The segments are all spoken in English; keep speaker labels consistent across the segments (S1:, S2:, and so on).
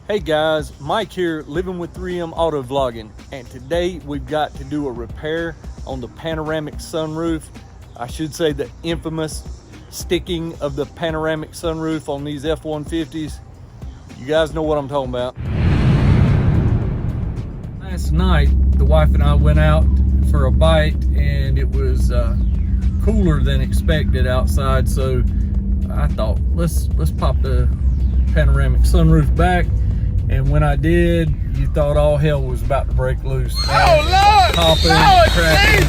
S1: Hey guys, Mike here, living with 3M Auto Vlogging, and today we've got to do a repair on the panoramic sunroof. I should say the infamous sticking of the panoramic sunroof on these F-150s. You guys know what I'm talking about. Last night, the wife and I went out for a bite, and it was cooler than expected outside, so I thought, let's pop the panoramic sunroof back. And when I did, you thought all hell was about to break loose.
S2: Oh Lord!
S1: Popping, cracking,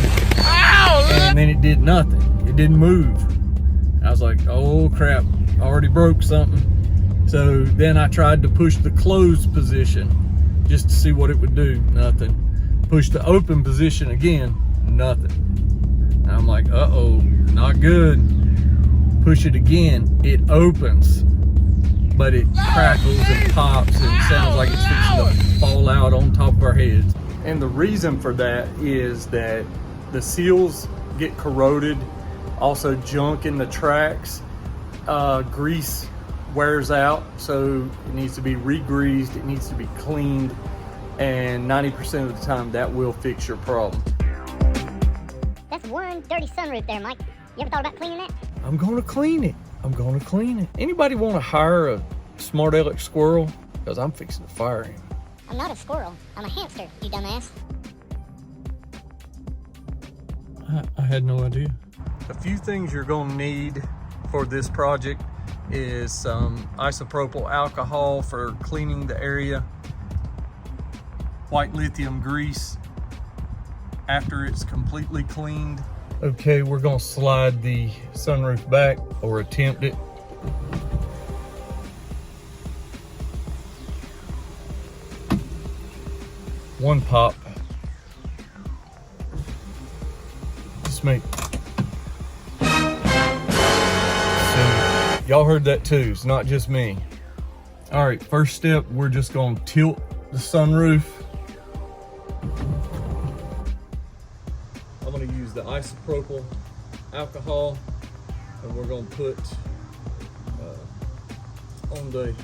S1: and then it did nothing. It didn't move. I was like, oh crap, I already broke something. So then I tried to push the closed position just to see what it would do. Nothing. Push the open position again. Nothing. And I'm like, uh-oh, not good. Push it again. It opens, but it crackles and pops and sounds like it's fixing to fall out on top of our heads. And the reason for that is that the seals get corroded, also junk in the tracks, grease wears out, so it needs to be re-greased, it needs to be cleaned, and 90% of the time that will fix your problem.
S3: That's one dirty sunroof there, Mike. You ever thought about cleaning that?
S1: I'm gonna clean it. I'm gonna clean it. Anybody want to hire a smart aleck squirrel? Because I'm fixing to fire him.
S3: I'm not a squirrel. I'm a hamster, you dumbass.
S1: I had no idea. A few things you're gonna need for this project is some isopropyl alcohol for cleaning the area, white lithium grease after it's completely cleaned. Okay, we're gonna slide the sunroof back, or attempt it. One pop. Just make. Y'all heard that too, it's not just me. All right, first step, we're just gonna tilt the sunroof. I'm gonna use the isopropyl alcohol, and we're gonna put on the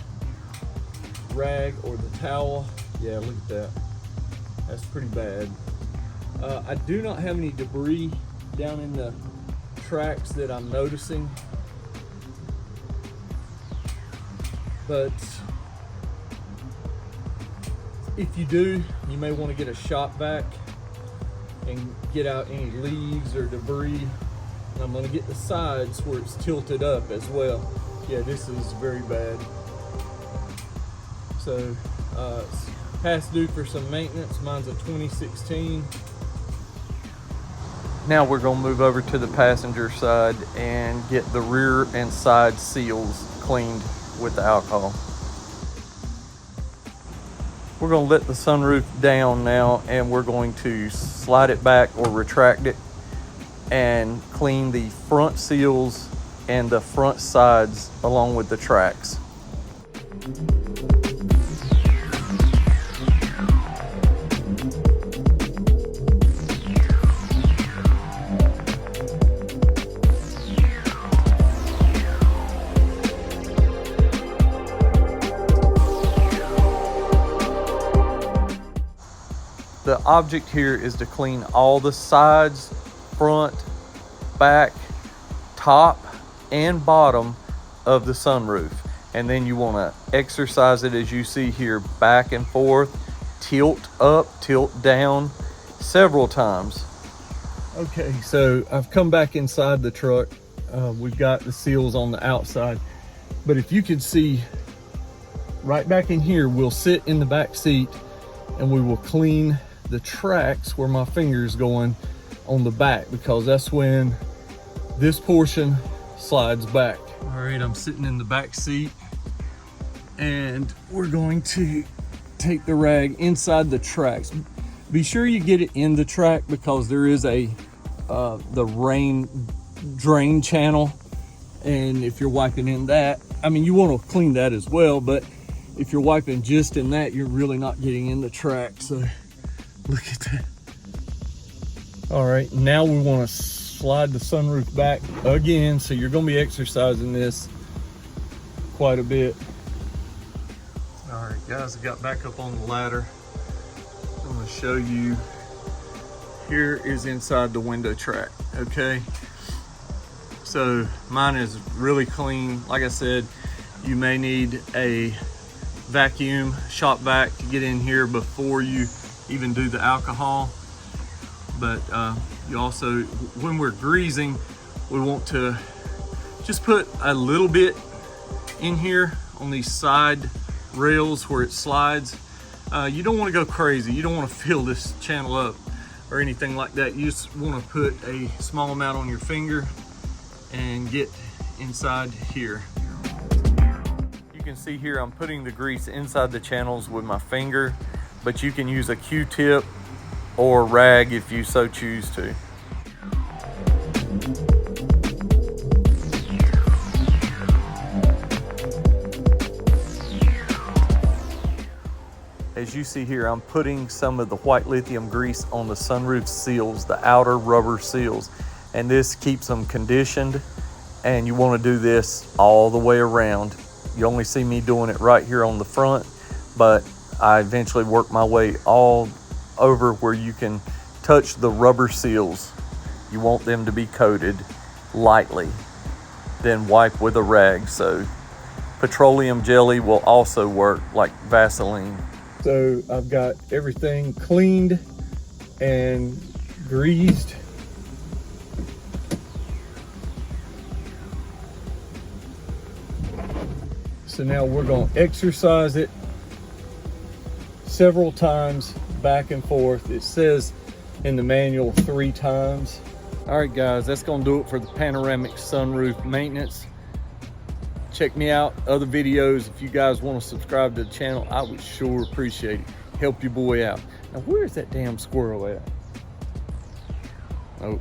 S1: rag or the towel. Yeah, look at that. That's pretty bad. I do not have any debris down in the tracks that I'm noticing, but if you do, you may want to get a shop vac and get out any leaves or debris. And I'm going to get the sides where it's tilted up as well. Yeah, this is very bad. So it's past due for some maintenance. Mine's a 2016. Now we're going to move over to the passenger side and get the rear and side seals cleaned with the alcohol. We're going to let the sunroof down now, and we're going to slide it back or retract it and clean the front seals and the front sides along with the tracks. The object here is to clean all the sides, front, back, top, and bottom of the sunroof. And then you want to exercise it as you see here, back and forth, tilt up, tilt down several times. Okay, so I've come back inside the truck. We've got the seals on the outside, but if you can see right back in here, we'll sit in the back seat and we will clean the tracks where my finger is going on the back, because that's when this portion slides back. All right, I'm sitting in the back seat, and we're going to take the rag inside the tracks. Be sure you get it in the track, because there is a the rain drain channel, and if you're wiping in that, I mean, you want to clean that as well, but if you're wiping just in that, you're really not getting in the track. So look at that. All right, now we want to slide the sunroof back again. So you're going to be exercising this quite a bit. All right, guys, I got back up on the ladder. I'm gonna show you. Here is inside the window track, okay? So mine is really clean. Like I said, you may need a vacuum shop vac to get in here before you even do the alcohol. But you also, when we're greasing, we want to just put a little bit in here on these side rails where it slides. You don't want to go crazy. You don't want to fill this channel up or anything like that. You just want to put a small amount on your finger and get inside here. You can see here I'm putting the grease inside the channels with my finger, but you can use a Q-tip or rag if you so choose to. As you see here, I'm putting some of the white lithium grease on the sunroof seals, the outer rubber seals, and this keeps them conditioned, and you want to do this all the way around. You only see me doing it right here on the front, but I eventually work my way all over where you can touch the rubber seals. You want them to be coated lightly, then wipe with a rag. So petroleum jelly will also work, like Vaseline. So I've got everything cleaned and greased. So now we're going to exercise it several times back and forth. It says in the manual 3 times. All right, guys, that's going to do it for the panoramic sunroof maintenance. Check me out, other videos. If you guys want to subscribe to the channel, I would sure appreciate it. Help your boy out. Now, where's that damn squirrel at? Oh.